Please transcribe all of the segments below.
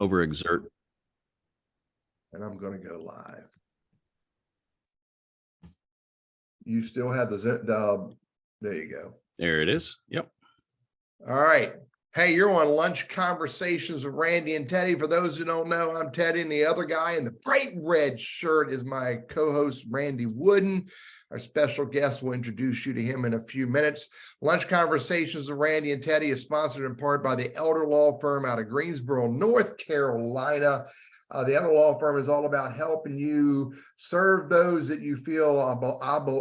overexert. And I'm going to go live. You still have there you go. There it is. Yep. All right. Hey, you're on Lunch Conversations with Randy and Teddy. For those who don't know, I'm Teddy, and the other guy in the bright red shirt is my co-host, Randy Wooden. Our special guest will introduce you to him in a few minutes. Lunch Conversations with Randy and Teddy is sponsored in part by the Elder Law Firm out of Greensboro, North Carolina. The Elder Law Firm is all about helping you serve those that you feel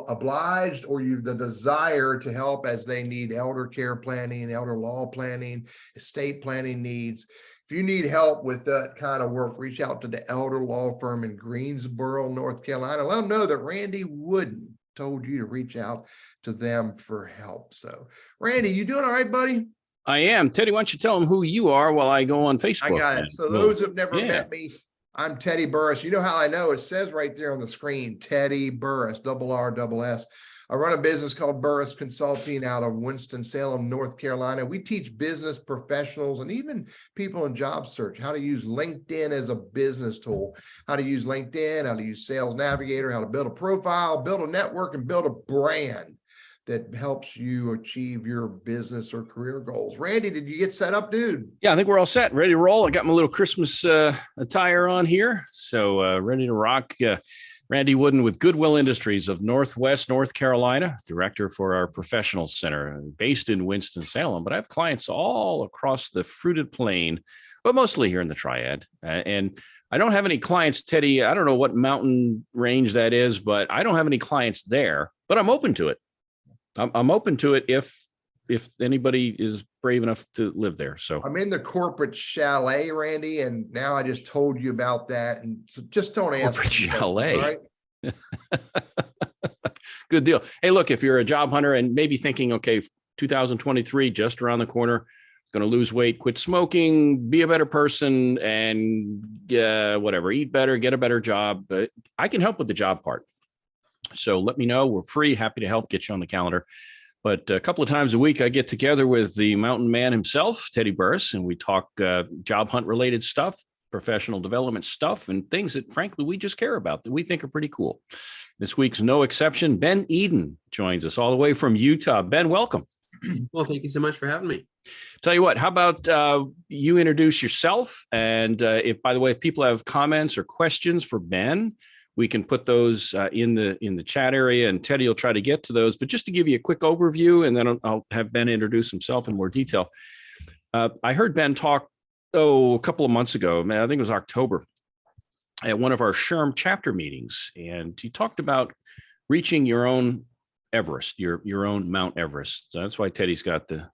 obliged or you the desire to help as they need elder care planning, elder law planning, estate planning needs. If you need help with that kind of work, reach out to the Elder Law Firm in Greensboro, North Carolina. Let them know that Randy Wooden told you to reach out to them for help. So, Randy, you doing all right, buddy? I am. Teddy, why don't you tell them who you are while I go on Facebook? I got it. So those who've never met me, I'm Teddy Burriss. You know how I know? It says right there on the screen, Teddy Burriss, RRS. I run a business called Burriss Consulting out of Winston-Salem, North Carolina. We teach business professionals and even people in job search how to use LinkedIn as a business tool, how to use LinkedIn, how to use Sales Navigator, how to build a profile, build a network, and build a brand that helps you achieve your business or career goals. Randy, did you get set up, dude? Yeah, I think we're all set, ready to roll. I got my little Christmas attire on here, so ready to rock. Randy Wooden with Goodwill Industries of Northwest North Carolina, director for our professional center based in Winston-Salem. But I have clients all across the fruited plain, but mostly here in the Triad. And I don't have any clients, Teddy. I don't know what mountain range that is, but I don't have any clients there, but I'm open to it. I'm open to it if anybody is brave enough to live there. So I'm in the corporate chalet, Randy, and now I just told you about that. And so just don't ask. Corporate chalet. Right? Good deal. Hey, look, if you're a job hunter and maybe thinking, okay, 2023, just around the corner, going to lose weight, quit smoking, be a better person, and whatever, eat better, get a better job. But I can help with the job part. So let me know. We're free. Happy to help get you on the calendar. But a couple of times a week, I get together with the mountain man himself, Teddy Burriss, and we talk job hunt related stuff, professional development stuff, and things that, frankly, we just care about that we think are pretty cool. This week's no exception. Ben Eden joins us all the way from Utah. Ben, welcome. Well, thank you so much for having me. Tell you what, how about you introduce yourself? And if, by the way, if people have comments or questions for Ben, we can put those in the chat area, and Teddy will try to get to those. But just to give you a quick overview, and then I'll have Ben introduce himself in more detail. I heard Ben talk, a couple of months ago, I think it was October, at one of our SHRM chapter meetings. And he talked about reaching your own Everest, your own Mount Everest. So that's why Teddy's got the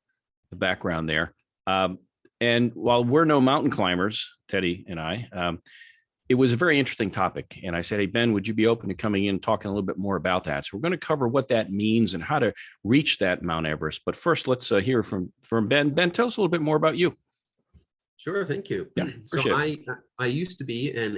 background there. And while we're no mountain climbers, Teddy and I, it was a very interesting topic. And I said, hey, Ben, would you be open to coming in and talking a little bit more about that? So we're going to cover what that means and how to reach that Mount Everest. But first, let's hear from Ben. Ben, tell us a little bit more about you. Sure. Thank you. Yeah, so I used to be an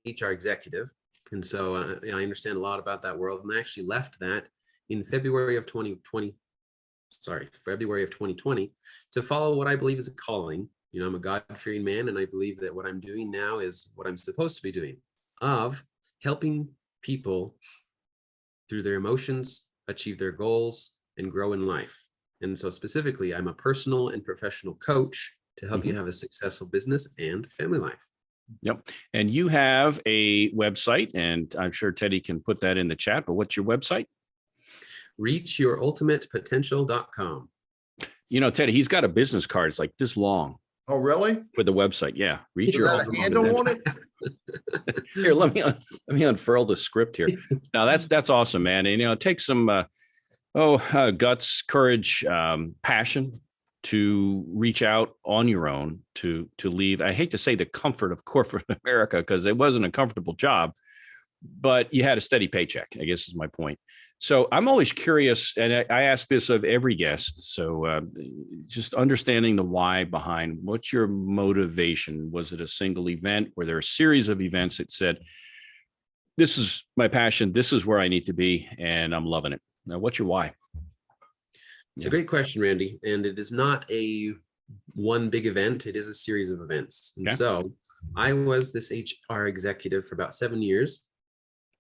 HR executive. And so I understand a lot about that world. And I actually left that in February of 2020 to follow what I believe is a calling. You know, I'm a God-fearing man, and I believe that what I'm doing now is what I'm supposed to be doing, of helping people through their emotions, achieve their goals, and grow in life. And so specifically, I'm a personal and professional coach to help you have a successful business and family life. Yep. And you have a website, and I'm sure Teddy can put that in the chat, but what's your website? reachyourultimatepotential.com. You know, Teddy, he's got a business card. It's like this long. Oh, really? For the website. Yeah. Reach your handle on it. Here, let me unfurl the script here. Now that's awesome, man. And, you know, it takes some guts, courage, passion to reach out on your own, to leave. I hate to say the comfort of corporate America, because it wasn't a comfortable job, but you had a steady paycheck, I guess is my point. So I'm always curious, and I ask this of every guest. So just understanding the why behind what's your motivation? Was it a single event? Were there a series of events that said, this is my passion, this is where I need to be, and I'm loving it? Now, what's your why? It's a great question, Randy. And it is not a one big event. It is a series of events. And Okay. so I was this HR executive for about 7 years.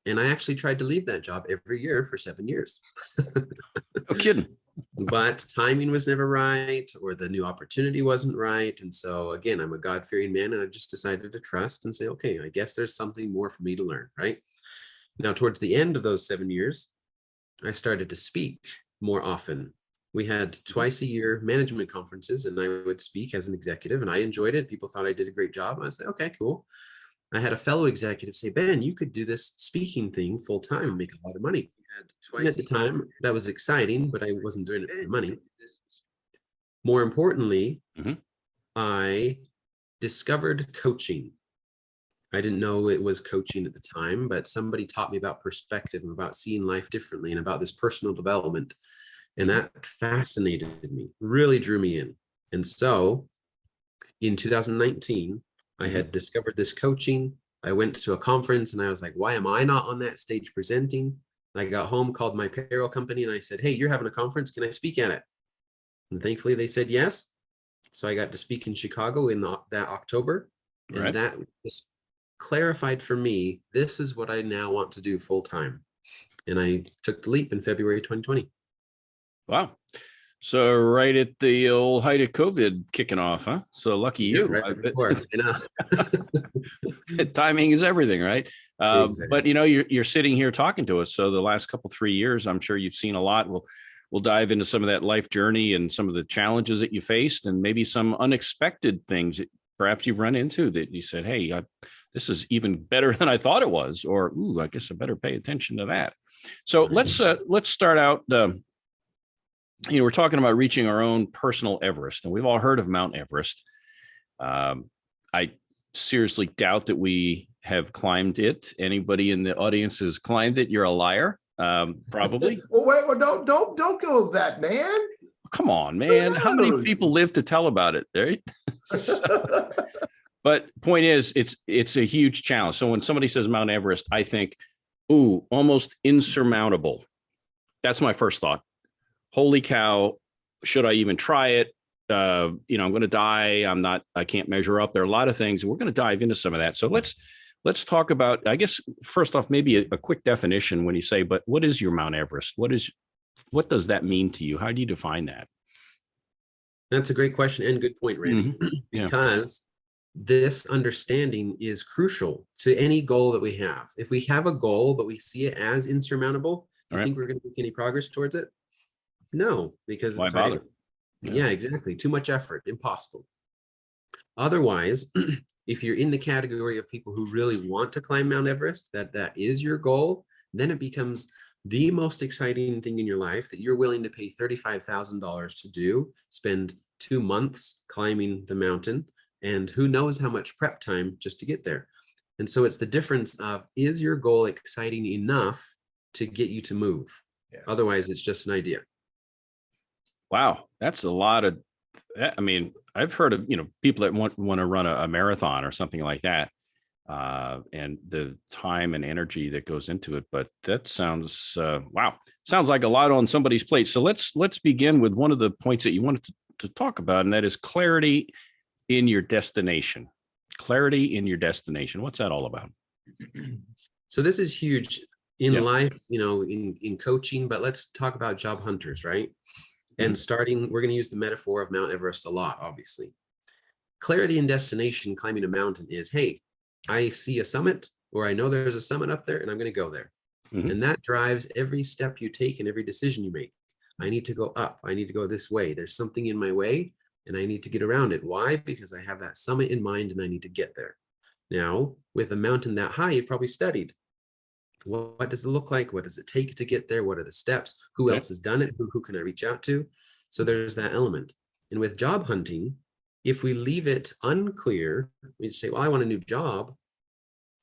And I actually tried to leave that job every year for 7 years. No kidding. But timing was never right, or the new opportunity wasn't right. And so again, I'm a God-fearing man, and I just decided to trust and say, okay, I guess there's something more for me to learn, right? Now, towards the end of those 7 years, I started to speak more often. We had twice a year management conferences, and I would speak as an executive, and I enjoyed it. People thought I did a great job. And I said, okay, cool. I had a fellow executive say, Ben, you could do this speaking thing full time and make a lot of money. And at the time, that was exciting, but I wasn't doing it for the money. More importantly, I discovered coaching. I didn't know it was coaching at the time, but somebody taught me about perspective and about seeing life differently and about this personal development. And that fascinated me, really drew me in. And so in 2019, I had discovered this coaching. I went to a conference and I was like, why am I not on that stage presenting? I got home, called my payroll company, and I said, hey, you're having a conference. Can I speak at it? And thankfully they said yes. So I got to speak in Chicago in that October. And that just clarified for me, this is what I now want to do full time. And I took the leap in February 2020. Wow. So right at the old height of COVID kicking off, huh? So lucky you. Right before, I know. Timing is everything, right? Exactly. But you're sitting here talking to us. So the last 3 years, I'm sure you've seen a lot. We'll dive into some of that life journey and some of the challenges that you faced, and maybe some unexpected things that perhaps you've run into that you said, hey, this is even better than I thought it was, or, ooh, I guess I better pay attention to that. So let's start out. We're talking about reaching our own personal Everest, and we've all heard of Mount Everest. I seriously doubt that we have climbed it. Anybody in the audience has climbed it, you're a liar. Probably. Well, wait, well, don't go with that, man. Come on, man. How many people live to tell about it? Right? But point is, it's a huge challenge. So when somebody says Mount Everest, I think, ooh, almost insurmountable. That's my first thought. Holy cow, should I even try it? I'm going to die. I can't measure up. There are a lot of things. We're going to dive into some of that. So let's talk about, I guess, first off, maybe a quick definition when you say, but what is your Mount Everest? What does that mean to you? How do you define that? That's a great question and good point, Randy, because this understanding is crucial to any goal that we have. If we have a goal, but we see it as insurmountable, do you think we're going to make any progress towards it? No, because why bother? Yeah, exactly. Too much effort, impossible. Otherwise, if you're in the category of people who really want to climb Mount Everest, that is your goal, then it becomes the most exciting thing in your life that you're willing to pay $35,000 to do, spend 2 months climbing the mountain, and who knows how much prep time just to get there. And so it's the difference of, is your goal exciting enough to get you to move? Yeah. Otherwise, it's just an idea. Wow, that's a lot of, I mean, I've heard of, people that want to run a marathon or something like that, and the time and energy that goes into it. But that sounds, wow, sounds like a lot on somebody's plate. So let's begin with one of the points that you wanted to talk about, and that is clarity in your destination. Clarity in your destination. What's that all about? So this is huge in life, in coaching, but let's talk about job hunters, right? And we're going to use the metaphor of Mount Everest a lot, obviously. Clarity in destination, climbing a mountain is, hey, I see a summit, or I know there's a summit up there, and I'm going to go there. And that drives every step you take and every decision you make. I need to go up. I need to go this way. There's something in my way, and I need to get around it. Why? Because I have that summit in mind, and I need to get there. Now, with a mountain that high, you've probably studied. What does it look like? What does it take to get there? What are the steps? Who else has done it? Who can I reach out to? So there's that element. And with job hunting, if we leave it unclear, we just say, well, I want a new job,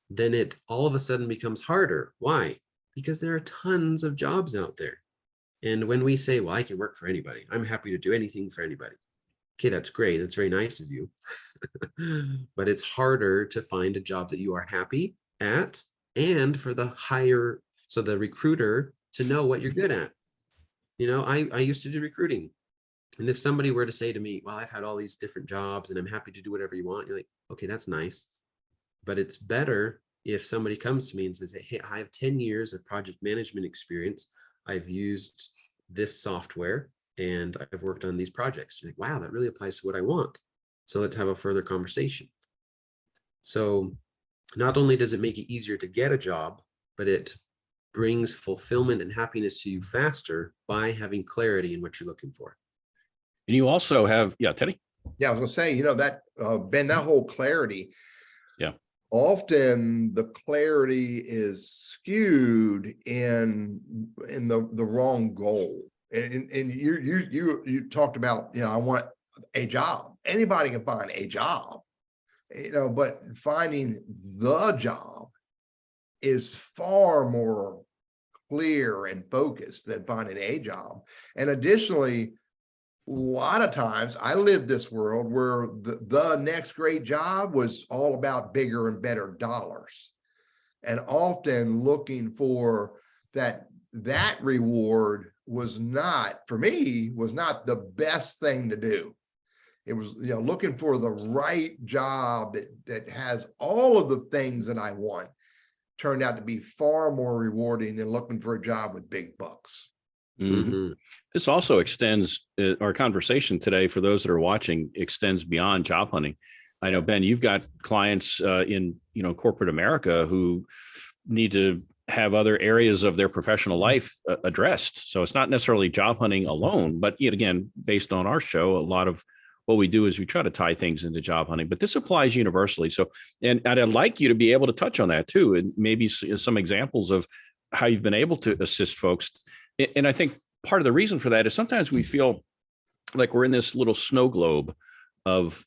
then it all of a sudden becomes harder. Why? Because there are tons of jobs out there. And when we say, well, I can work for anybody, I'm happy to do anything for anybody. Okay, that's great. That's very nice of you. But it's harder to find a job that you are happy at, and for the recruiter to know what you're good at. I used to do recruiting. And if somebody were to say to me, well, I've had all these different jobs and I'm happy to do whatever you want, you're like, okay, that's nice. But it's better if somebody comes to me and says, hey, I have 10 years of project management experience. I've used this software and I've worked on these projects. You're like, wow, that really applies to what I want. So let's have a further conversation. So not only does it make it easier to get a job, but it brings fulfillment and happiness to you faster by having clarity in what you're looking for. And you also have, Teddy. Yeah, I was gonna say, that Ben, that whole clarity. Yeah. Often the clarity is skewed in the wrong goal. And you talked about, I want a job. Anybody can find a job, but finding the job is far more clear and focused than finding a job. And additionally, a lot of times I lived this world where the next great job was all about bigger and better dollars, and often looking for that reward was not, for me, was not the best thing to do. It was, looking for the right job that has all of the things that I want turned out to be far more rewarding than looking for a job with big bucks. Mm-hmm. This also extends our conversation today, for those that are watching, extends beyond job hunting. I know, Ben, you've got clients in corporate America who need to have other areas of their professional life addressed. So it's not necessarily job hunting alone, but yet again, based on our show, a lot of what we do is we try to tie things into job hunting, but this applies universally. So, and I'd like you to be able to touch on that too, and maybe some examples of how you've been able to assist folks. And I think part of the reason for that is sometimes we feel like we're in this little snow globe of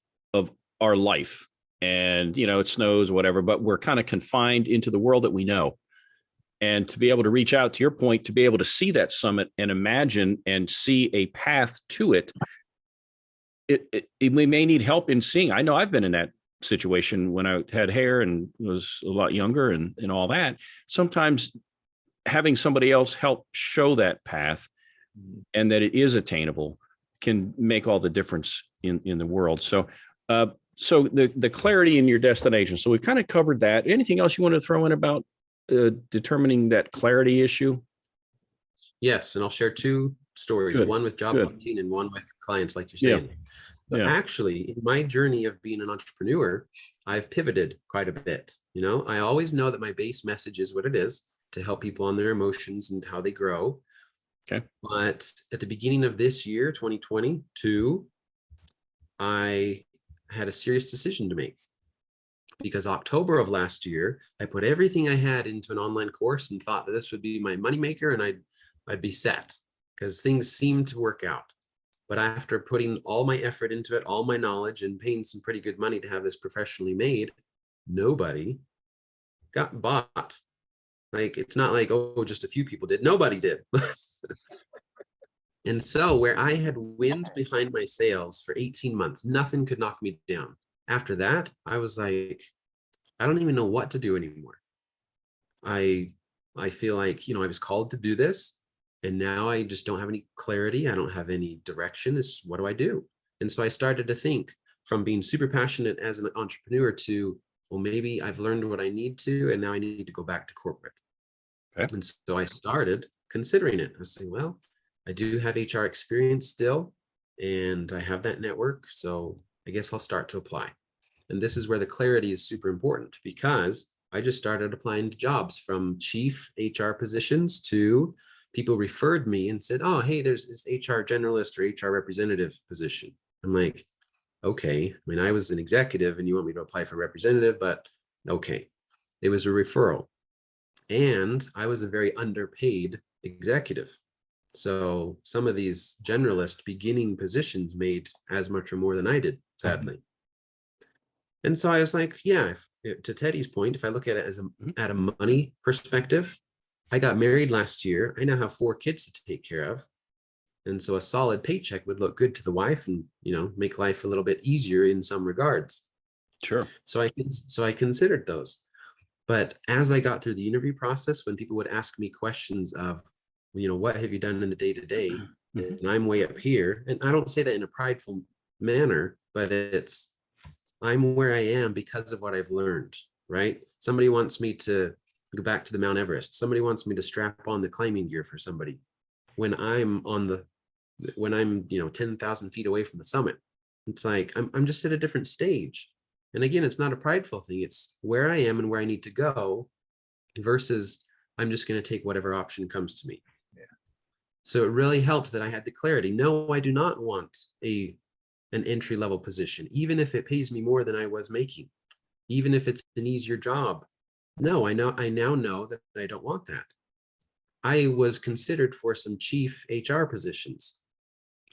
our life, and it snows, whatever, but we're kind of confined into the world that we know. And to be able to reach out, to your point, to be able to see that summit and imagine and see a path to it, we may need help in seeing. I know I've been in that situation when I had hair and was a lot younger and all that. Sometimes having somebody else help show that path and that it is attainable can make all the difference in the world. So, so the clarity in your destination. So we've kind of covered that. Anything else you want to throw in about determining that clarity issue? Yes, and I'll share two stories, Good. one with job Good. hunting and one with clients, like you're saying. But actually, in my journey of being an entrepreneur, I've pivoted quite a bit. I always know that my base message is what it is, to help people on their emotions and how they grow. Okay. But at the beginning of this year, 2022, I had a serious decision to make, because October of last year, I put everything I had into an online course and thought that this would be my moneymaker and I'd be set, because things seemed to work out. But after putting all my effort into it, all my knowledge, and paying some pretty good money to have this professionally made, nobody got bought. Like, it's not like, oh, just a few people did. Nobody did. And so where I had wind behind my sails for 18 months, nothing could knock me down. After that, I was like, I don't even know what to do anymore. I feel like, I was called to do this, and now I just don't have any clarity. I don't have any direction. It's, what do I do? And so I started to think, from being super passionate as an entrepreneur to, well, maybe I've learned what I need to, and now I need to go back to corporate. Okay. And so I started considering it. I was saying, well, I do have HR experience still, and I have that network. So I guess I'll start to apply. And this is where the clarity is super important, because I just started applying to jobs, from chief HR positions to people referred me and said, oh, hey, there's this HR generalist or HR representative position. I'm like, okay. I mean, I was an executive and you want me to apply for representative, but okay. It was a referral. And I was a very underpaid executive. So some of these generalist beginning positions made as much or more than I did, sadly. And so I was like, yeah, to Teddy's point, if I look at it as at a money perspective, I got married last year. I now have 4 kids to take care of. And so a solid paycheck would look good to the wife and, make life a little bit easier in some regards. Sure. So I considered those. But as I got through the interview process, when people would ask me questions of, what have you done in the day-to-day? Mhm. and I'm way up here. And I don't say that in a prideful manner, but I'm where I am because of what I've learned, right? Somebody wants me to go back to the Mount Everest. Somebody wants me to strap on the climbing gear for somebody when I'm 10,000 feet away from the summit. It's like, I'm just at a different stage. And again, it's not a prideful thing. It's where I am and where I need to go versus I'm just going to take whatever option comes to me. Yeah. So it really helped that I had the clarity. No, I do not want an entry level position, even if it pays me more than I was making, even if it's an easier job. No, I now know that I don't want that. I was considered for some chief HR positions,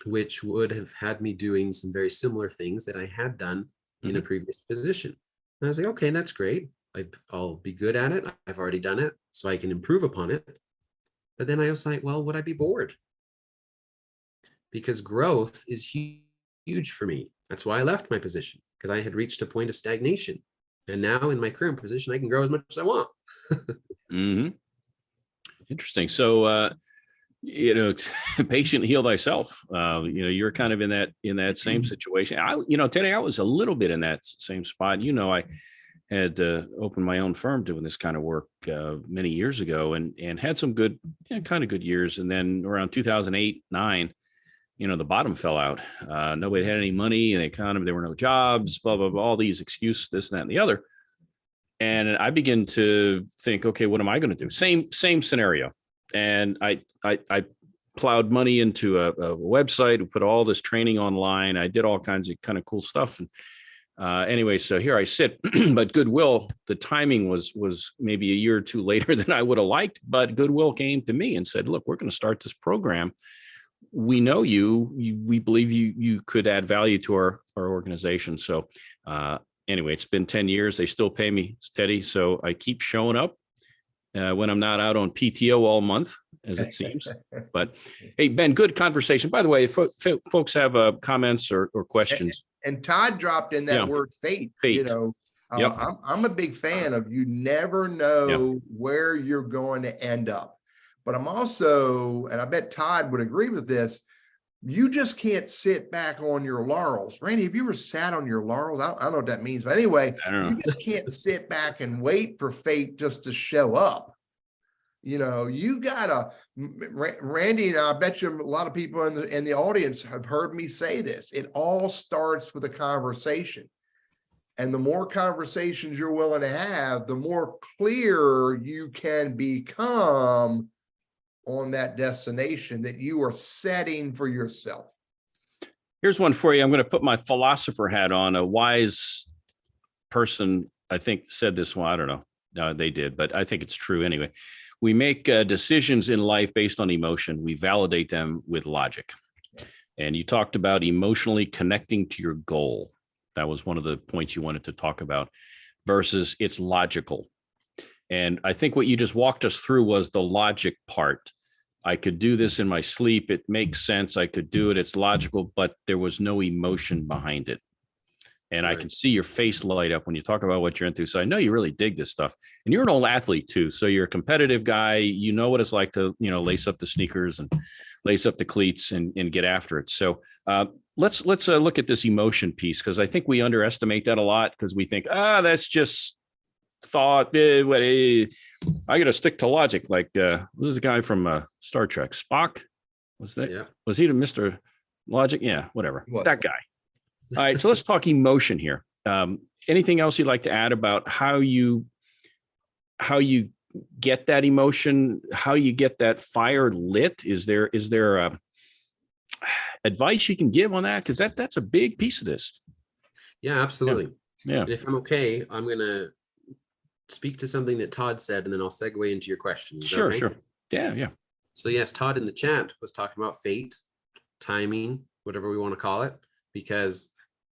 which would have had me doing some very similar things that I had done in a previous position. And I was like, okay, that's great. I'll be good at it. I've already done it, so I can improve upon it. But then I was like, well, would I be bored? Because growth is huge for me. That's why I left my position, because I had reached a point of stagnation. And now in my current position, I can grow as much as I want. Mhm. Interesting. So, patient heal thyself. You're kind of in that same situation. Teddy, I was a little bit in that same spot. I had opened my own firm doing this kind of work many years ago, and had some good, kind of good years. And then around 2008, 9, the bottom fell out. Nobody had any money, and there were no jobs. Blah blah blah. All these excuses, this and that and the other. And I begin to think, okay, what am I going to do? Same scenario. And I plowed money into a website, put all this training online. I did all kinds of kind of cool stuff. And anyway, so here I sit, but Goodwill, the timing was maybe a year or two later than I would have liked, but Goodwill came to me and said, look, we're going to start this program. We know we believe you could add value to our organization. So anyway, it's been 10 years. They still pay me steady. So I keep showing up when I'm not out on PTO all month, as it seems. But hey, Ben, good conversation. By the way, if folks have comments or questions. And Todd dropped in that word fate. Fate. Yep. I'm a big fan of, you never know where you're going to end up. But I'm also, and I bet Todd would agree with this, you just can't sit back on your laurels. Randy, have you ever sat on your laurels? I don't know what that means, but anyway, you just can't sit back and wait for fate just to show up. You gotta, Randy, and I bet you a lot of people in the audience have heard me say this. It all starts with a conversation. And the more conversations you're willing to have, the more clear you can become on that destination that you are setting for yourself. Here's one for you. I'm going to put my philosopher hat on. A wise person, I think, said this one. I don't know. No, they did, but I think it's true anyway. We make decisions in life based on emotion. We validate them with logic. And you talked about emotionally connecting to your goal. That was one of the points you wanted to talk about, versus it's logical. And I think what you just walked us through was the logic part. I could do this in my sleep. It makes sense. I could do it. It's logical, but there was no emotion behind it. And right. I can see your face light up when you talk about what you're into. So I know you really dig this stuff, and you're an old athlete too. So you're a competitive guy. You know what it's like to, lace up the sneakers and lace up the cleats and get after it. So let's look at this emotion piece, because I think we underestimate that a lot, because we think, that's just thought. I got to stick to logic. Like who's the guy from Star Trek? Spock? Was that? Yeah. Was he the Mr. Logic? Yeah, whatever. That guy. All right, so let's talk emotion here. Anything else you'd like to add about how you get that emotion, how you get that fire lit? Is there advice you can give on that? Because that's a big piece of this. Yeah, absolutely. Yeah. And if I'm okay, I'm going to speak to something that Todd said, and then I'll segue into your questions. Sure, sure. Yeah. So yes, Todd in the chat was talking about fate, timing, whatever we want to call it, because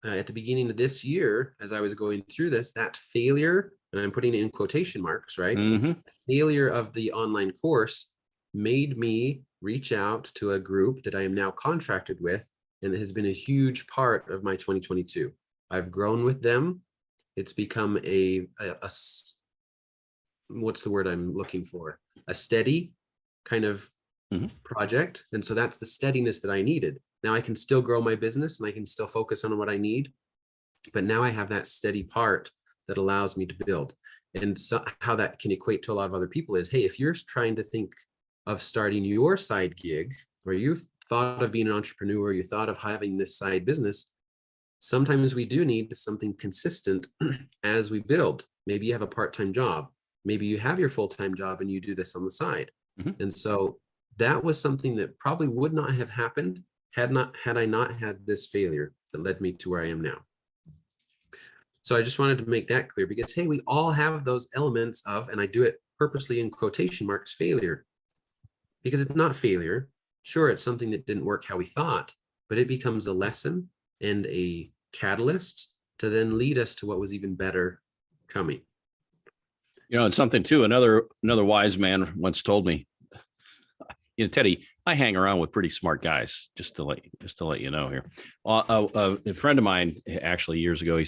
at the beginning of this year, as I was going through this, that failure, and I'm putting it in quotation marks, right? Mm-hmm. Failure of the online course made me reach out to a group that I am now contracted with, and it has been a huge part of my 2022. I've grown with them. It's become a what's the word I'm looking for? A steady kind of project. And so that's the steadiness that I needed. Now I can still grow my business and I can still focus on what I need. But now I have that steady part that allows me to build. And so how that can equate to a lot of other people is, hey, if you're trying to think of starting your side gig, or you've thought of being an entrepreneur, you thought of having this side business, sometimes we do need something consistent as we build. Maybe you have a part-time job. Maybe you have your full-time job and you do this on the side. And so that was something that probably would not have happened had I not had this failure that led me to where I am now. So I just wanted to make that clear because, hey, we all have those elements of, and I do it purposely in quotation marks, failure, because it's not failure. Sure, it's something that didn't work how we thought, but it becomes a lesson and a catalyst to then lead us to what was even better coming. You know, and something too, another wise man once told me, you know, Teddy, I hang around with pretty smart guys, just to let you know here. A friend of mine, actually years ago,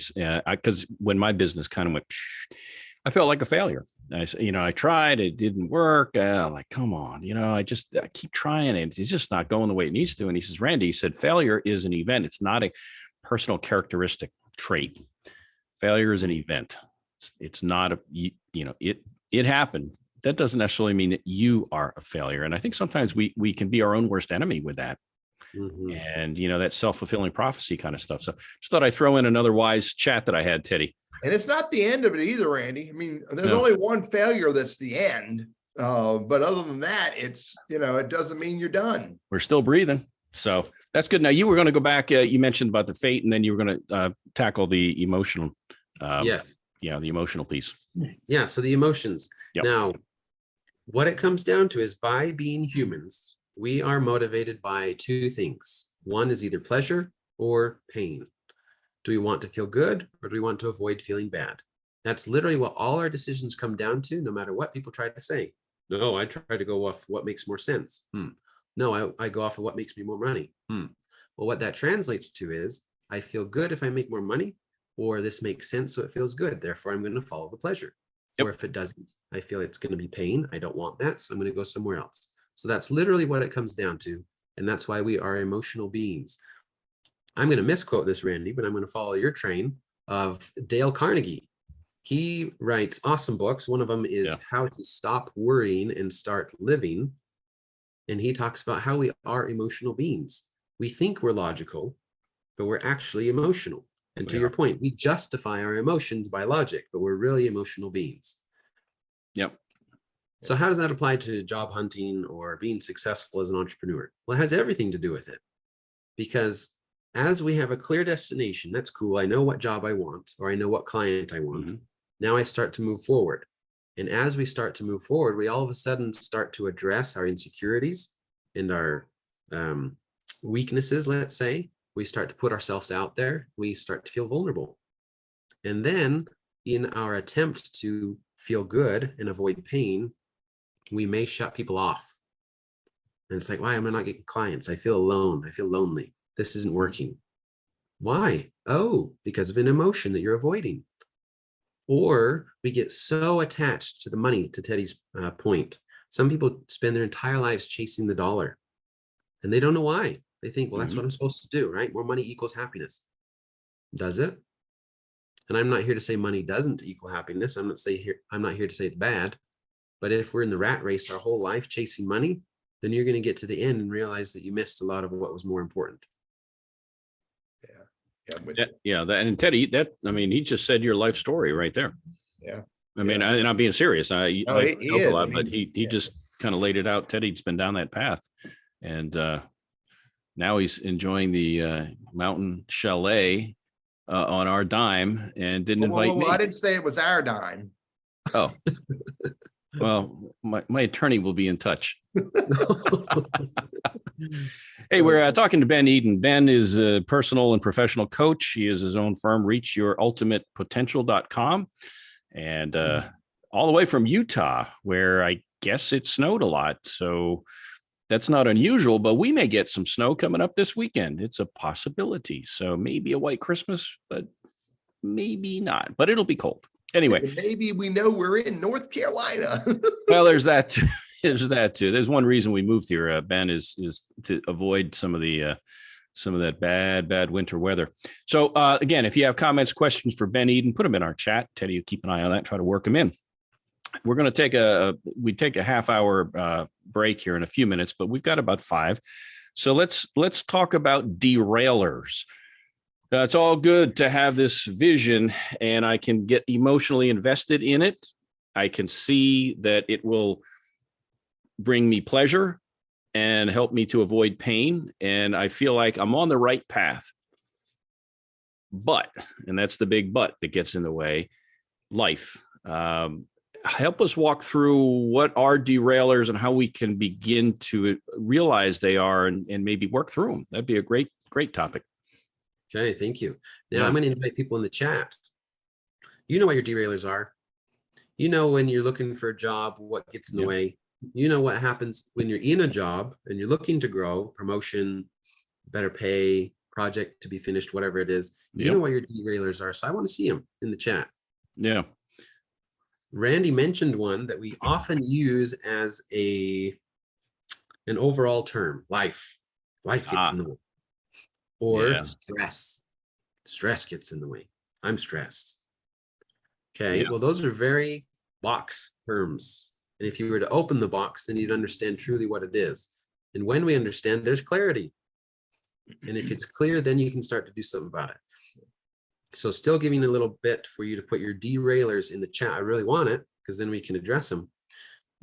because when my business kind of went, I felt like a failure. I tried, it didn't work. Like, come on, I keep trying and it's just not going the way it needs to. And he says, Randy, he said, failure is an event. It's not a personal characteristic trait. Failure is an event. It's not it happened. That doesn't necessarily mean that you are a failure. And I think sometimes we can be our own worst enemy with that. And, that self-fulfilling prophecy kind of stuff. So just thought I'd throw in another wise chat that I had, Teddy. And it's not the end of it either, Randy. I mean, there's only one failure that's the end. But other than that, it's, it doesn't mean you're done. We're still breathing. So that's good. Now you were going to go back. You mentioned about the fate, and then you were going to tackle the emotional. Yes. Yeah, the emotional piece. Yeah. So the emotions. Yep. Now, what it comes down to is by being humans, we are motivated by two things. One is either pleasure or pain. Do we want to feel good or do we want to avoid feeling bad? That's literally what all our decisions come down to, no matter what people try to say. No, I try to go off what makes more sense. No, I go off of what makes me more money. Well, what that translates to is I feel good if I make more money, or this makes sense, so it feels good. Therefore, I'm going to follow the pleasure. Or if it doesn't, I feel it's going to be pain. I don't want that, so I'm going to go somewhere else. So that's literally what it comes down to. And that's why we are emotional beings. I'm going to misquote this, Randy, but I'm going to follow your train of Dale Carnegie. He writes awesome books. One of them is How to Stop Worrying and Start Living. And he talks about how we are emotional beings. We think we're logical, but we're actually emotional. And to your point, we justify our emotions by logic, but we're really emotional beings. Yep. So how does that apply to job hunting or being successful as an entrepreneur? Well, it has everything to do with it. Because as we have a clear destination, that's cool. I know what job I want, or I know what client I want. Now I start to move forward. And as we start to move forward, we all of a sudden start to address our insecurities and our weaknesses, let's say. We start to put ourselves out there. We start to feel vulnerable. And then in our attempt to feel good and avoid pain, we may shut people off. And it's like, why am I not getting clients? I feel alone. I feel lonely. This isn't working. Why? Oh, because of an emotion that you're avoiding. Or we get so attached to the money, to Teddy's point. Some people spend their entire lives chasing the dollar and they don't know why. They think, well, that's what I'm supposed to do, right? More money equals happiness. Does it? And I'm not here to say money doesn't equal happiness. I'm not here to say it's bad. But if we're in the rat race our whole life chasing money, then you're going to get to the end and realize that you missed a lot of what was more important. And Teddy, he just said your life story right there. Yeah. And I'm being serious. He is. A lot, but he just kind of laid it out. Teddy's been down that path, and now he's enjoying the mountain chalet on our dime, and didn't invite me. I didn't say it was our dime. Oh, well, my attorney will be in touch. Hey, we're talking to Ben Eden. Ben is a personal and professional coach. He has his own firm, reachyourultimatepotential.com, and all the way from Utah, where I guess it snowed a lot. So that's not unusual, but we may get some snow coming up this weekend. It's a possibility. So maybe a white Christmas, but maybe not. But it'll be cold. Anyway. Maybe we know we're in North Carolina. Well, there's that. there's that too. There's one reason we moved here, Ben, is to avoid some of that bad winter weather. So again, if you have comments, questions for Ben Eden, put them in our chat. Teddy, you keep an eye on that. Try to work them in. We're going to take a half-hour break here in a few minutes, but we've got about 5. So let's talk about derailers. It's all good to have this vision, and I can get emotionally invested in it. I can see that it will bring me pleasure and help me to avoid pain, and I feel like I'm on the right path. But, and that's the big but that gets in the way, life. Help us walk through what are derailers and how we can begin to realize they are and maybe work through them. That'd be a great topic. Okay, thank you. Now I'm going to invite people in the chat. You know what your derailers are. You know when you're looking for a job, what gets in the way. You know what happens when you're in a job and you're looking to grow, promotion, better pay, project to be finished, whatever it is. You know what your derailers are. So I want to see them in the chat. Yeah. Randy mentioned one that we often use as an overall term, life. Life gets in the way. Or stress gets in the way. I'm stressed. Okay, well, those are very box terms. And if you were to open the box, then you'd understand truly what it is. And when we understand, there's clarity. And if it's clear, then you can start to do something about it. So still giving a little bit for you to put your derailers in the chat. I really want it because then we can address them.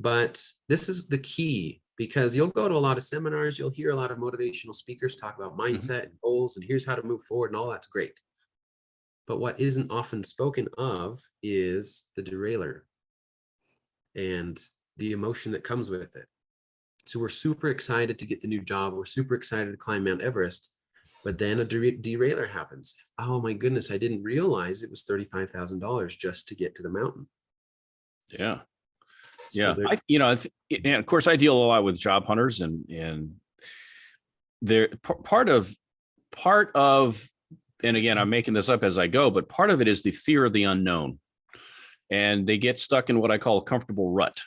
But this is the key, because you'll go to a lot of seminars, you'll hear a lot of motivational speakers talk about mindset and goals and here's how to move forward, and all that's great. But what isn't often spoken of is the derailer and the emotion that comes with it. So we're super excited to get the new job. We're super excited to climb Mount Everest. But then a derailer happens. Oh my goodness, I didn't realize it was $35,000 just to get to the mountain. Yeah. So Yeah. And of course I deal a lot with job hunters, and they're part of, and again, I'm making this up as I go, but part of it is the fear of the unknown. And they get stuck in what I call a comfortable rut.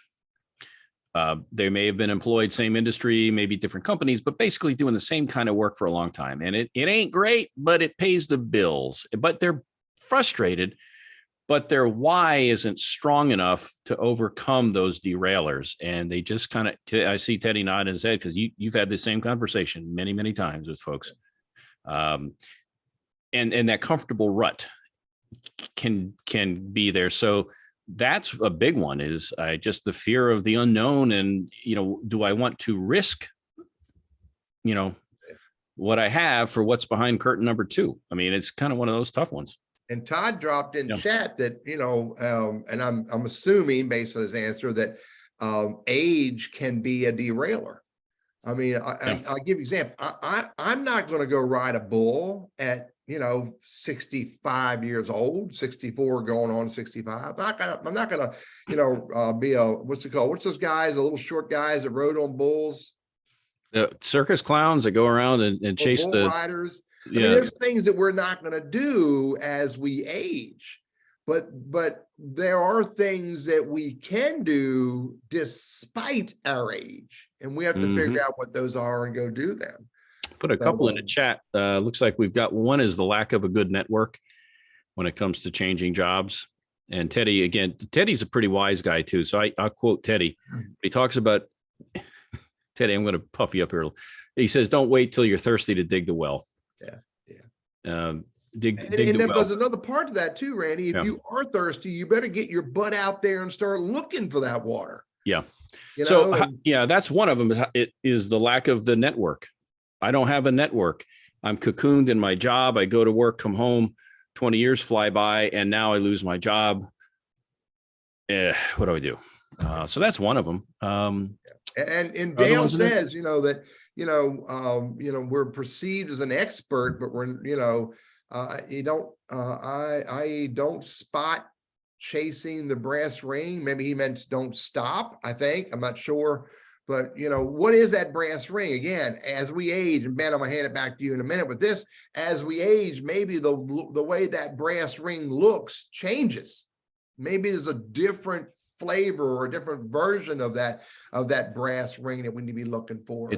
They may have been employed, same industry, maybe different companies, but basically doing the same kind of work for a long time. And it ain't great, but it pays the bills. But they're frustrated, but their why isn't strong enough to overcome those derailers. And they just kind of, I see Teddy nodding his head because you've had the same conversation many, many times with folks. And that comfortable rut can be there. So that's a big one, is just the fear of the unknown. And, do I want to risk, what I have for what's behind curtain number 2? I mean, it's kind of one of those tough ones. And Todd dropped in chat that, and I'm assuming based on his answer that age can be a derailer. I mean, I'll give you an example. I'm not going to go ride a bull at 65 years old, 64 going on 65. I'm not gonna be a, what's it called? What's those guys, the little short guys that rode on bulls? The circus clowns that go around and chase bull riders. I mean, there's things that we're not going to do as we age, but there are things that we can do despite our age, and we have to figure out what those are and go do them. Put a couple in the chat. Looks like we've got one is the lack of a good network when it comes to changing jobs. And Teddy's a pretty wise guy too. So I'll quote Teddy. He talks about, Teddy, I'm going to puff you up here. He says, don't wait till you're thirsty to dig the well. Dig the well. There's another part to that too, Randy. If you are thirsty, you better get your butt out there and start looking for that water. Yeah. That's one of them. It is the lack of the network. I don't have a network. I'm cocooned in my job. I go to work, come home, 20 years fly by, and now I lose my job. What do I do? So that's one of them. And Dale says, that, we're perceived as an expert, but we're, I don't spot chasing the brass ring. Maybe he meant don't stop, I think. I'm not sure. But, what is that brass ring? Again, as we age, and Ben, I'm going to hand it back to you in a minute with this. As we age, maybe the way that brass ring looks changes. Maybe there's a different flavor or a different version of that brass ring that we need to be looking for.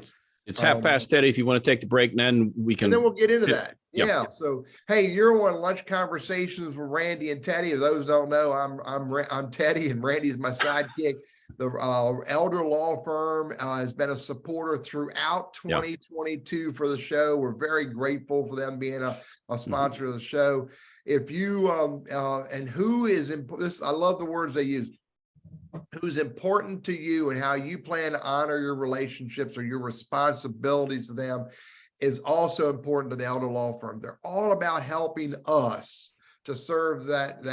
It's half past, Teddy. If you want to take the break, then we can. And then we'll get into that. Yep. Yeah. So, hey, you're on Lunch Conversations with Randy and Teddy. If those don't know, I'm Teddy, and Randy is my sidekick. The Elder Law Firm has been a supporter throughout 2022 for the show. We're very grateful for them being a sponsor of the show. If you and who is in this, I love the words they use. Who's important to you and how you plan to honor your relationships or your responsibilities to them is also important to the Elder Law Firm. They're all about helping us to serve that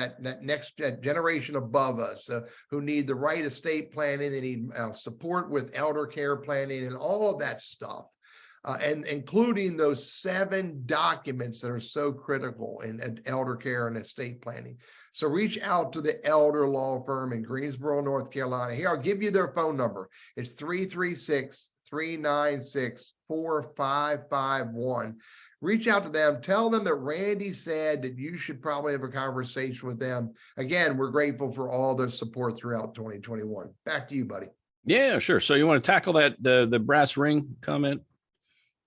next generation above us who need the right estate planning. They need support with elder care planning and all of that stuff. And including those 7 documents that are so critical in elder care and estate planning. So reach out to the Elder Law Firm in Greensboro, North Carolina. Here, I'll give you their phone number. It's 336-396-4551. Reach out to them. Tell them that Randy said that you should probably have a conversation with them. Again, we're grateful for all their support throughout 2021. Back to you, buddy. Yeah, sure. So you want to tackle that, the brass ring comment?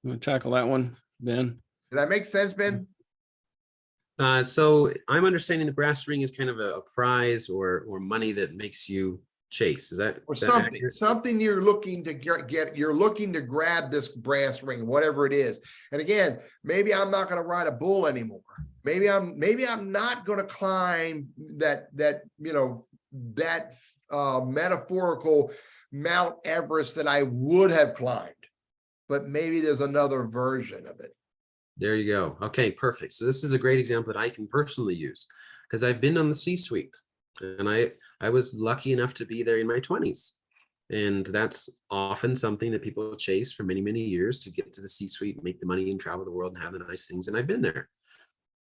You want to tackle that one, Ben? Did that make sense, Ben? So I'm understanding the brass ring is kind of a prize or money that makes you chase. Is that or is that something? accurate? Something you're looking to get. You're looking to grab this brass ring, whatever it is. And again, maybe I'm not going to ride a bull anymore. Maybe I'm not going to climb that metaphorical Mount Everest that I would have climbed. But maybe there's another version of it. There you go. Okay, perfect. So this is a great example that I can personally use because I've been on the C-suite and I was lucky enough to be there in my 20s. And that's often something that people chase for many, many years to get to the C-suite, make the money and travel the world and have the nice things. And I've been there.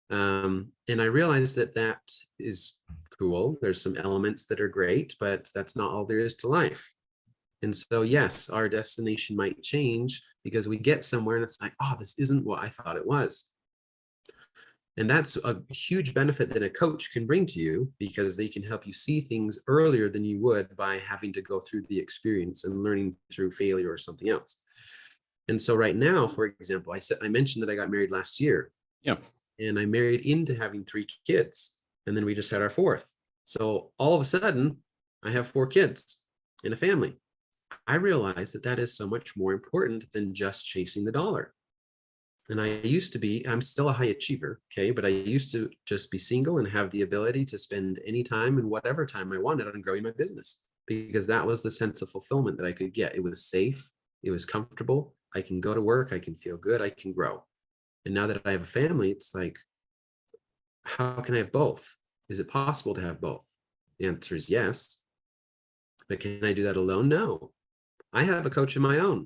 And I realized that is cool. There's some elements that are great, but that's not all there is to life. And so, yes, our destination might change because we get somewhere and it's like, oh, this isn't what I thought it was. And that's a huge benefit that a coach can bring to you because they can help you see things earlier than you would by having to go through the experience and learning through failure or something else. And so right now, for example, I mentioned that I got married last year. Yeah. And I married into having 3 kids. And then we just had our 4th. So all of a sudden, I have 4 kids and a family. I realized that is so much more important than just chasing the dollar. And I'm still a high achiever, okay? But I used to just be single and have the ability to spend any time and whatever time I wanted on growing my business because that was the sense of fulfillment that I could get. It was safe. It was comfortable. I can go to work. I can feel good. I can grow. And now that I have a family, it's like, how can I have both? Is it possible to have both? The answer is yes. But can I do that alone? No. I have a coach of my own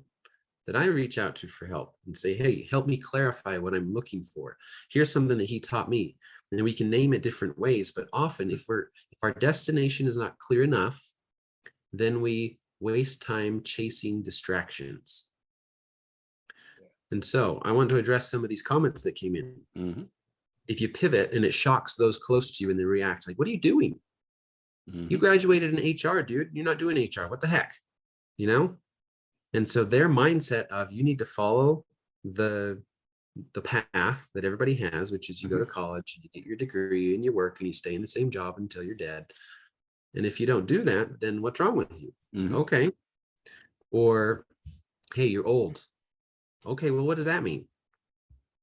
that I reach out to for help and say, hey, help me clarify what I'm looking for. Here's something that he taught me. And we can name it different ways, but often if our destination is not clear enough, then we waste time chasing distractions. And so I want to address some of these comments that came in. Mm-hmm. If you pivot and it shocks those close to you and they react like, what are you doing? Mm-hmm. You graduated in HR, dude. You're not doing HR. What the heck? And so their mindset of you need to follow the path that everybody has, which is you go to college, you get your degree and you work and you stay in the same job until you're dead. And if you don't do that, then what's wrong with you? Mm-hmm. Okay. Or, hey, you're old. Okay, well, what does that mean?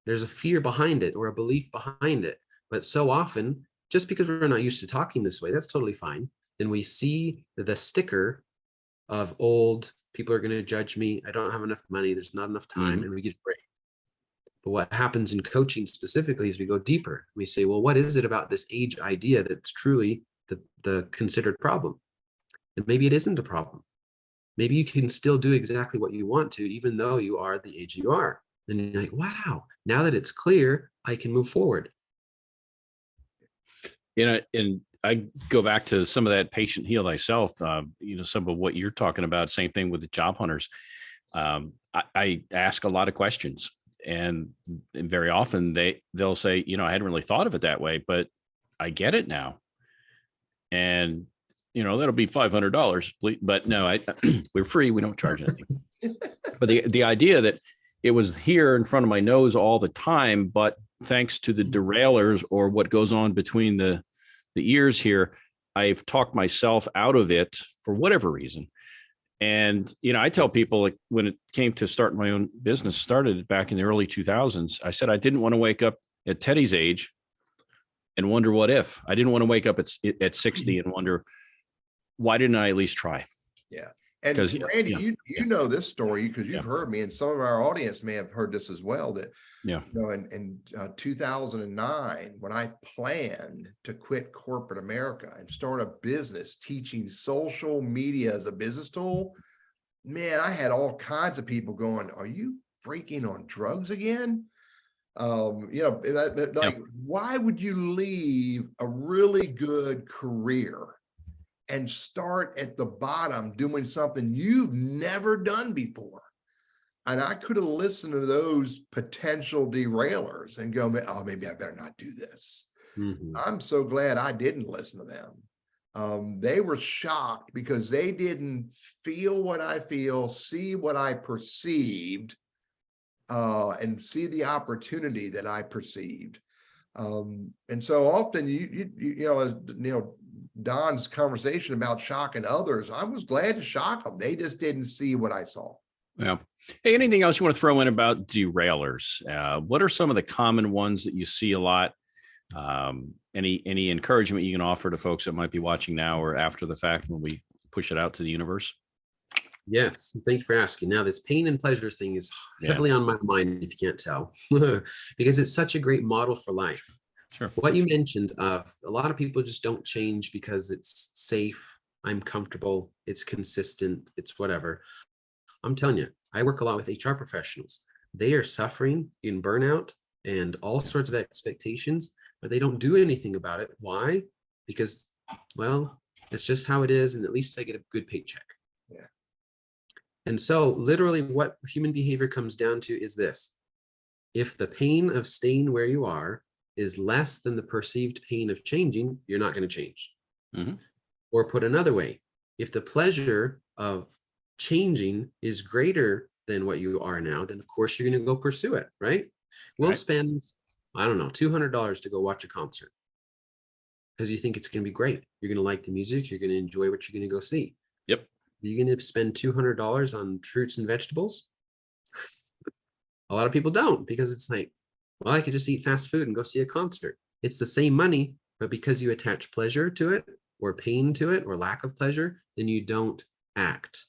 There's a fear behind it or a belief behind it. But so often, just because we're not used to talking this way, that's totally fine. Then we see the sticker of old, people are going to judge me. I don't have enough money. There's not enough time. And we get afraid. But what happens in coaching specifically is we go deeper. We say, well, what is it about this age idea that's truly the considered problem? And maybe it isn't a problem. Maybe you can still do exactly what you want to, even though you are the age you are. And you're like, wow, now that it's clear, I can move forward. And I go back to some of that patient heal thyself, some of what you're talking about, same thing with the job hunters. I ask a lot of questions and very often they'll say, I hadn't really thought of it that way, but I get it now. And that'll be $500, but no, we're free. We don't charge anything. But the idea that it was here in front of my nose all the time, but thanks to the derailers or what goes on between the ears here, I've talked myself out of it for whatever reason. And, I tell people, like, when it came to starting my own business, started back in the early 2000s, I said I didn't want to wake up at Teddy's age and wonder what if. I didn't want to wake up at 60 and wonder, why didn't I at least try? Yeah. And Randy, you know this story because you've heard me, and some of our audience may have heard this as well, that in 2009, when I planned to quit corporate America and start a business teaching social media as a business tool, man, I had all kinds of people going, "Are you freaking on drugs again?" Why would you leave a really good career and start at the bottom doing something you've never done before? And I could have listened to those potential derailers and go, oh, maybe I better not do this. I'm so glad I didn't listen to them. They were shocked because they didn't feel what I feel, see what I perceived, and see the opportunity that I perceived. And so often, Don's conversation about shocking others, I was glad to shock them. They just didn't see what I saw. Yeah. Hey, anything else you want to throw in about derailers? What are some of the common ones that you see a lot? Any encouragement you can offer to folks that might be watching now or after the fact when we push it out to the universe? Yes, thank you for asking. Now, this pain and pleasure thing is heavily on my mind, if you can't tell, because it's such a great model for life. Sure. What you mentioned, a lot of people just don't change because it's safe, I'm comfortable, it's consistent, it's whatever. I'm telling you, I work a lot with HR professionals. They are suffering in burnout and all sorts of expectations, but they don't do anything about it. Why? Because, well, it's just how it is, and at least I get a good paycheck. Yeah. And so literally what human behavior comes down to is this. If the pain of staying where you are is less than the perceived pain of changing, you're not going to change. Or put another way, if the pleasure of changing is greater than what you are now, then of course you're going to go pursue it, right? We'll spend, I don't know, $200 to go watch a concert because you think it's going to be great. You're going to like the music. You're going to enjoy what you're going to go see. Yep. You're going to spend $200 on fruits and vegetables. A lot of people don't, because it's like, well, I could just eat fast food and go see a concert. It's the same money, but because you attach pleasure to it or pain to it or lack of pleasure, then you don't act.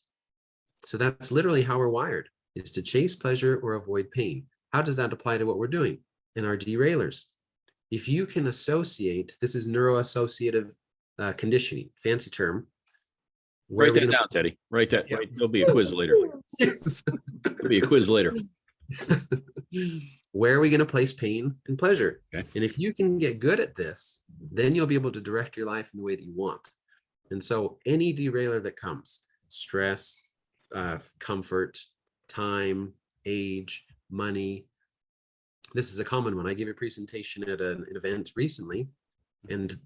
So that's literally how we're wired, is to chase pleasure or avoid pain. How does that apply to what we're doing in our derailers? If you can associate, this is neuroassociative conditioning, fancy term. Write that down, Teddy. Write that. Yeah. There'll be a quiz later. Yes. There'll be a quiz later. Where are we going to place pain and pleasure? Okay. And if you can get good at this, then you'll be able to direct your life in the way that you want. And so any derailer that comes, stress, comfort, time, age, money. This is a common one. I gave a presentation at an event recently, and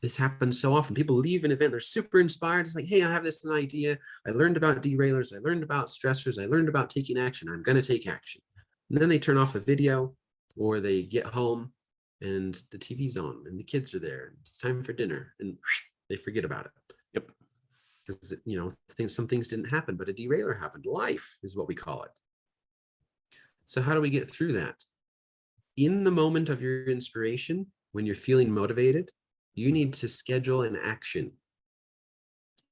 this happens so often. People leave an event, they're super inspired. It's like, hey, I have this idea. I learned about derailers. I learned about stressors. I learned about taking action. I'm going to take action. And then they turn off the video, or they get home and the TV's on and the kids are there. It's time for dinner, and they forget about it. Yep. Because, some things didn't happen, but a derailer happened. Life is what we call it. So how do we get through that? In the moment of your inspiration, when you're feeling motivated, you need to schedule an action.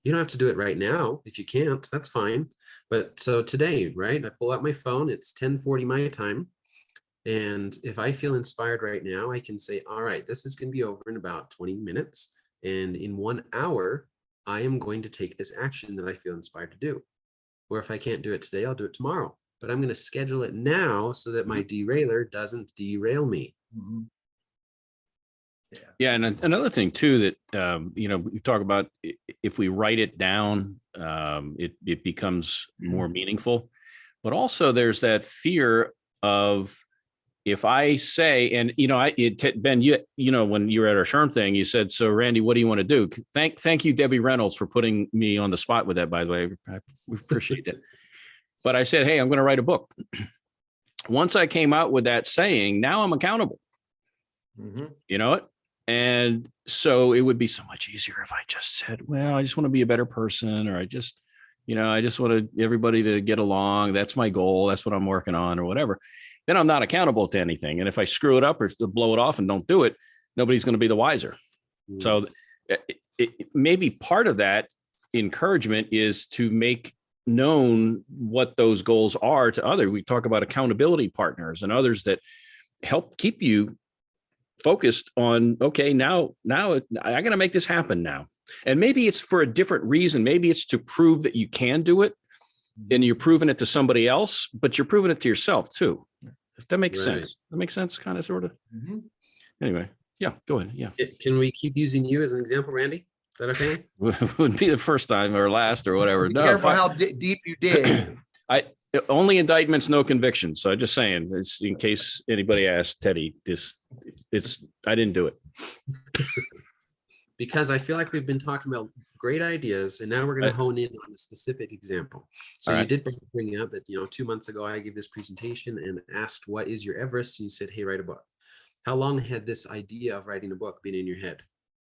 You don't have to do it right now. If you can't, that's fine. But so today, right, I pull out my phone, it's 10:40 my time. And if I feel inspired right now, I can say, all right, this is going to be over in about 20 minutes. And in 1 hour, I am going to take this action that I feel inspired to do. Or if I can't do it today, I'll do it tomorrow. But I'm going to schedule it now so that my derailer doesn't derail me. Yeah. And another thing too, that, we talk about, if we write it down, it becomes more meaningful, but also there's that fear of if I say, and Ben, when you were at our SHRM thing, you said, so Randy, what do you want to do? Thank you, Debbie Reynolds, for putting me on the spot with that, by the way. I appreciate that. But I said, hey, I'm going to write a book. Once I came out with that saying, now I'm accountable. You know it? And so it would be so much easier if I just said, well, I just want to be a better person, or I just want everybody to get along. That's my goal. That's what I'm working on, or whatever. Then I'm not accountable to anything. And if I screw it up or blow it off and don't do it, nobody's going to be the wiser. So maybe part of that encouragement is to make known what those goals are to others. We talk about accountability partners and others that help keep you focused on, okay, now I got to make this happen now. And maybe it's for a different reason. Maybe it's to prove that you can do it, and you're proving it to somebody else, but you're proving it to yourself too. If that makes sense. That makes sense, kind of, sort of. Anyway, yeah, go ahead. Yeah. Can we keep using you as an example, Randy? Is that okay? Wouldn't be the first time or last or whatever. Be careful how deep you dig. Only indictments, no convictions. So I'm just saying, it's in case anybody asks Teddy, I didn't do it. Because I feel like we've been talking about great ideas, and now we're going to hone in on a specific example. So you did bring up that, 2 months ago, I gave this presentation and asked, what is your Everest? And you said, hey, write a book. How long had this idea of writing a book been in your head?